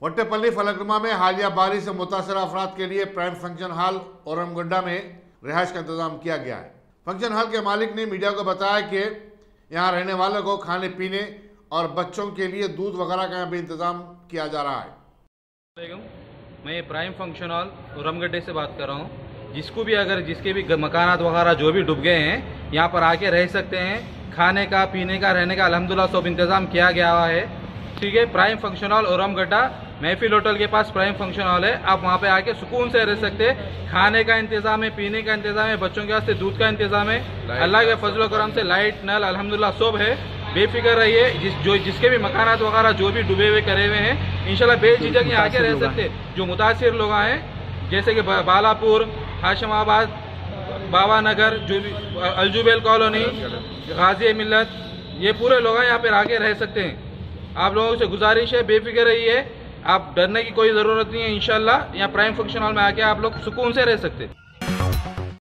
वट्टेपल्ली फलकनुमा में हालिया बारिश से मुतासर अफराद के लिए प्राइम फंक्शन हॉल औरंगगड्डा में रिहाइश का इंतजाम किया गया है। फंक्शन हॉल के मालिक ने मीडिया को बताया कि यहाँ रहने वालों को खाने पीने और बच्चों के लिए दूध वगैरह का भी इंतजाम किया जा रहा है। मैं प्राइम फंक्शन हॉल औरंगगड्डे से बात कर रहा हूँ। जिसको भी अगर जिसके भी मकानात वगैरह जो भी डूब गए हैं यहाँ पर आके रह सकते हैं। खाने का, पीने का, रहने का अल्हम्दुलिल्लाह सब इंतजाम किया गया हुआ है। ठीक है, प्राइम फंक्शन हॉल औरंगगड्डा महफिल होटल के पास प्राइम फंक्शन हॉल है। आप वहाँ पे आके सुकून से रह सकते हैं। खाने का इंतजाम है, पीने का इंतजाम है, बच्चों के वास्ते दूध का इंतजाम है। अल्लाह के फजल करम से लाइट नल अल्हम्दुलिल्लाह सब है। बेफिक्र रहिए। जिसके भी मकानात वगैरह जो भी डूबे हुए करे हुए हैं इंशाल्लाह बेझिझक यहाँ आके रह सकते हैं। जो मुतासिर लोग आए जैसे कि बालापुर, हाशिमाबाद, बाबा नगर, जो भी अलजुबेल कॉलोनी, गाजी मिल्लत, ये पूरे लोग यहाँ पे आके रह सकते हैं। आप लोगों से गुजारिश है बेफिक्र रहिए। आप डरने की कोई ज़रूरत नहीं है। इंशाल्लाह यहाँ प्राइम फंक्शन हॉल में आके आप लोग सुकून से रह सकते हैं।